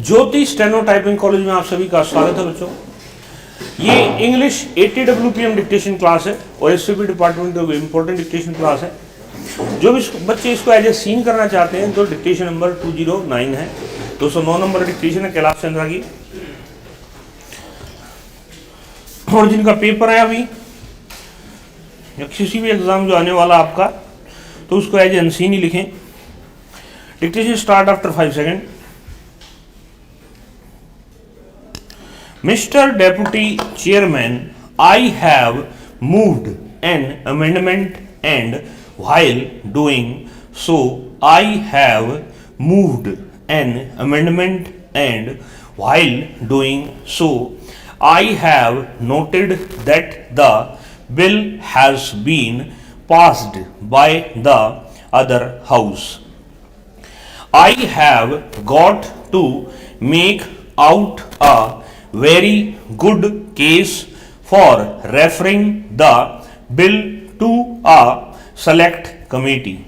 ज्योति steno typing college में आप सभी का स्वागत है बच्चों। ये इंग्लिश 80 WPM डिक्टेशन क्लास है और एसवीपी डिपार्टमेंट का इम्पोर्टेंट डिक्टेशन क्लास है। जो भी बच्चे इसको एज ए सीन करना चाहते हैं तो डिक्टेशन नंबर 209 है, 209 नंबर डिक्टेशन है कैलाश चंद्रा की। और जिनका पेपर है अभी या किसी भी एग्जाम जो आने वाला आपका, तो उसको एज ए अनसीन ही लिखें। Dictation start after 5 second. Mr. Deputy Chairman, I have moved an amendment and while doing so, I have moved an amendment and while doing so, I have noted that the bill has been passed by the other house. I have got to make out a very good case for referring the bill to a select committee.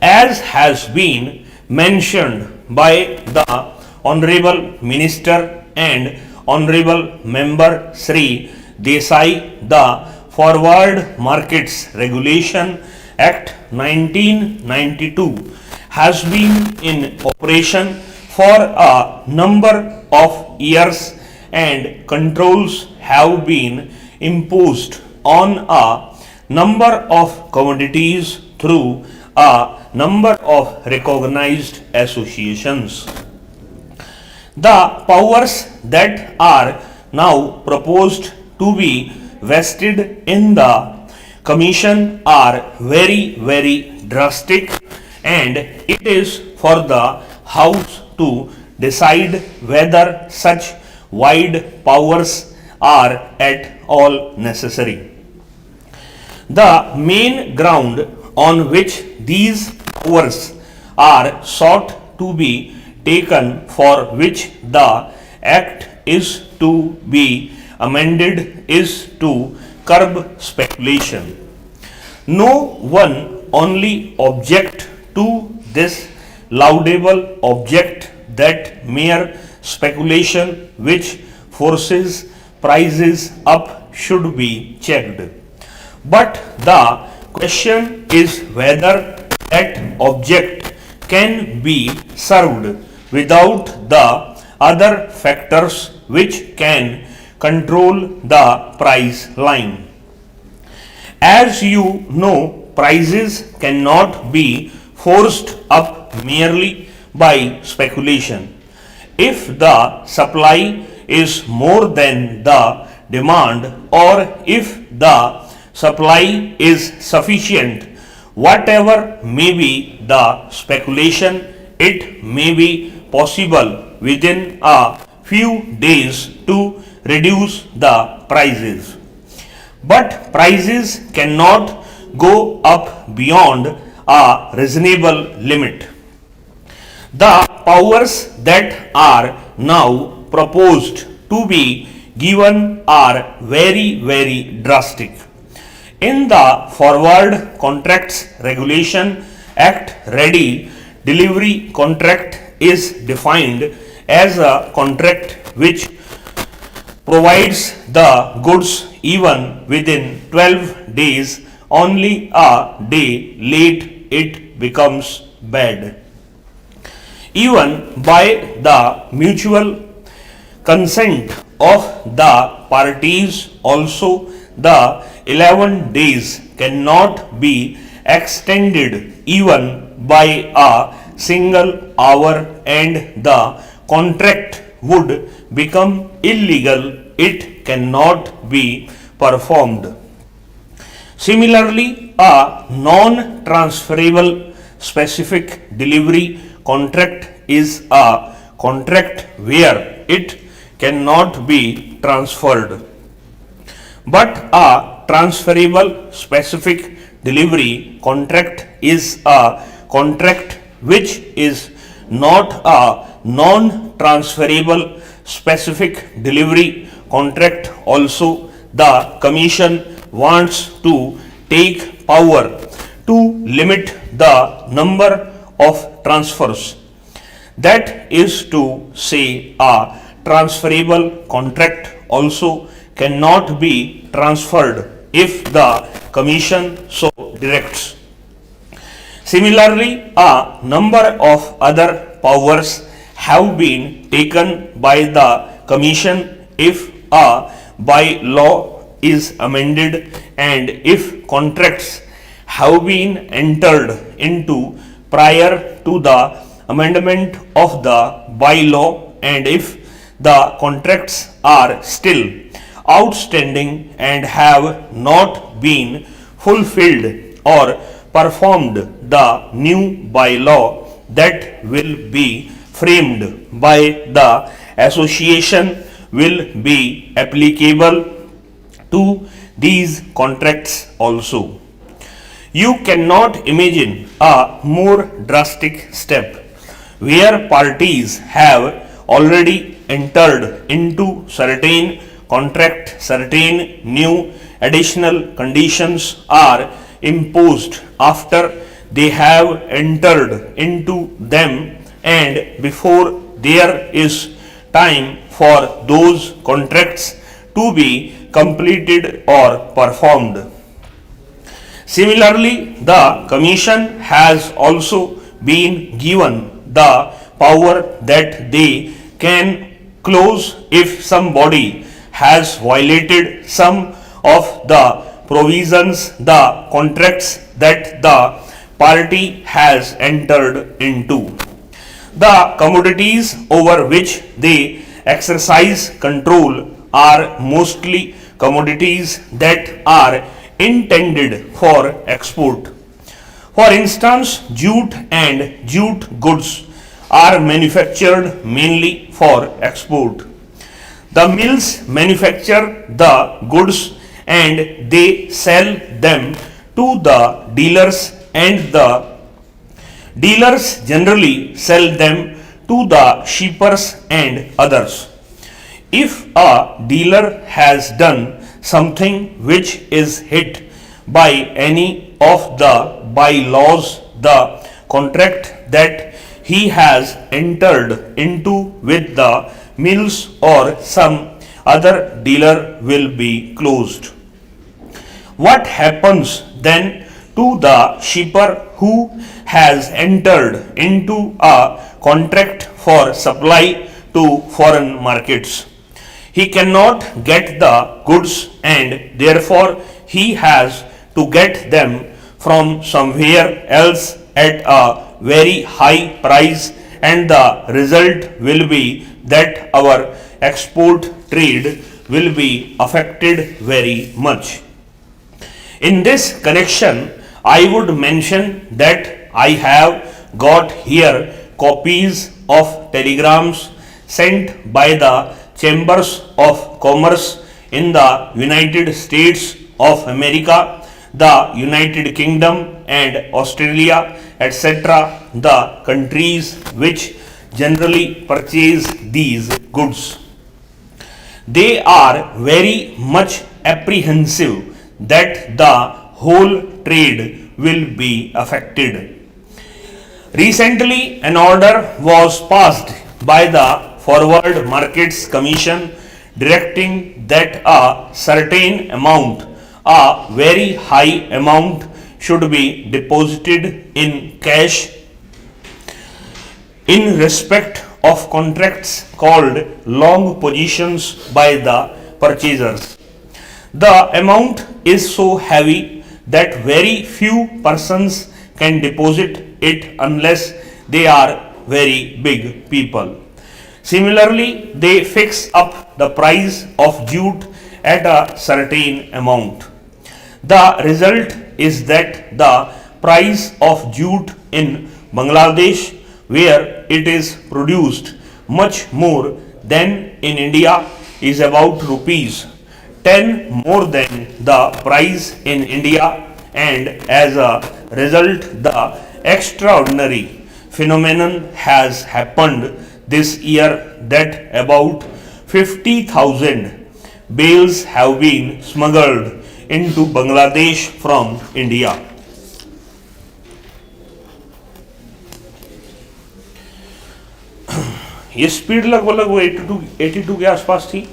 As has been mentioned by the Honorable Minister and Honorable Member Sri Desai, the Forward Markets Regulation Act 1992 has been in operation for a number of years and controls have been imposed on a number of commodities through a number of recognized associations. The powers that are now proposed to be vested in the Commission are very drastic, and it is for the House to decide whether such wide powers are at all necessary. The main ground on which these powers are sought to be taken, for which the act is to be amended, is to curb speculation. No one only object to this laudable object that mere speculation which forces prices up should be checked. But the question is whether that object can be served without the other factors which can control the price line. As you know, prices cannot be forced up merely by speculation. If the supply is more than the demand, or if the supply is sufficient, whatever may be the speculation, it may be possible within a few days to reduce the prices. But prices cannot go up beyond a reasonable limit. The powers that are now proposed to be given are very drastic. In the Forward Contracts Regulation Act, ready delivery contract is defined as a contract which provides the goods even within 12 days. Only a day late it becomes bad. Even by the mutual consent of the parties also, the 11 days cannot be extended even by a single hour, and the contract would become illegal. It cannot be performed. Similarly, a non-transferable specific delivery contract is a contract where it cannot be transferred. But a transferable specific delivery contract is a contract which is not a non-transferable specific delivery contract. Also, the Commission wants to take power to limit the number of transfers. That is to say, a transferable contract also cannot be transferred if the Commission so directs. Similarly, a number of other powers have been taken by the Commission if a by-law is amended and if contracts have been entered into prior to the amendment of the by-law and if the contracts are still outstanding and have not been fulfilled or performed, the new by-law that will be framed by the association will be applicable to these contracts also. You cannot imagine a more drastic step where parties have already entered into certain contract, certain new additional conditions are imposed after they have entered into them and before there is time for those contracts to be completed or performed. Similarly, the Commission has also been given the power that they can close if somebody has violated some of the provisions, the contracts that the party has entered into. The commodities over which they exercise control are mostly commodities that are intended for export. For instance, jute and jute goods are manufactured mainly for export. The mills manufacture the goods and they sell them to the dealers and the dealers generally sell them to the shippers and others. If a dealer has done something which is hit by any of the bylaws, the contract that he has entered into with the mills or some other dealer will be closed. What happens then to the shipper who has entered into a contract for supply to foreign markets? He cannot get the goods and therefore he has to get them from somewhere else at a very high price, and the result will be that our export trade will be affected very much. In this connection, I would mention that I have got here copies of telegrams sent by the Chambers of Commerce in the United States of America, the United Kingdom and Australia, etc., the countries which generally purchase these goods. They are very much apprehensive that the whole trade will be affected. Recently, an order was passed by the Forward Markets Commission directing that a certain amount, a very high amount, should be deposited in cash in respect of contracts called long positions by the purchasers. The amount is so heavy that very few persons can deposit it unless they are very big people. Similarly, they fix up the price of jute at a certain amount. The result is that the price of jute in Bangladesh, where it is produced much more than in India, is about rupees 10 more than the price in India, and as a result, the extraordinary phenomenon has happened this year that about 50,000 bales have been smuggled into Bangladesh from India. ये speed लगभग वो 82 के आसपास थी।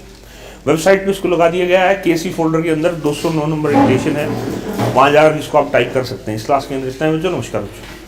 Website पे इसको लगा दिया गया है, केसी फोल्डर के अंदर 209 नंबर डिक्टेशन है, वहाँ जाकर इसको आप टाइप कर सकते हैं। इस क्लास के अंदर इतना है बच्चों, नमस्कार बच्चों।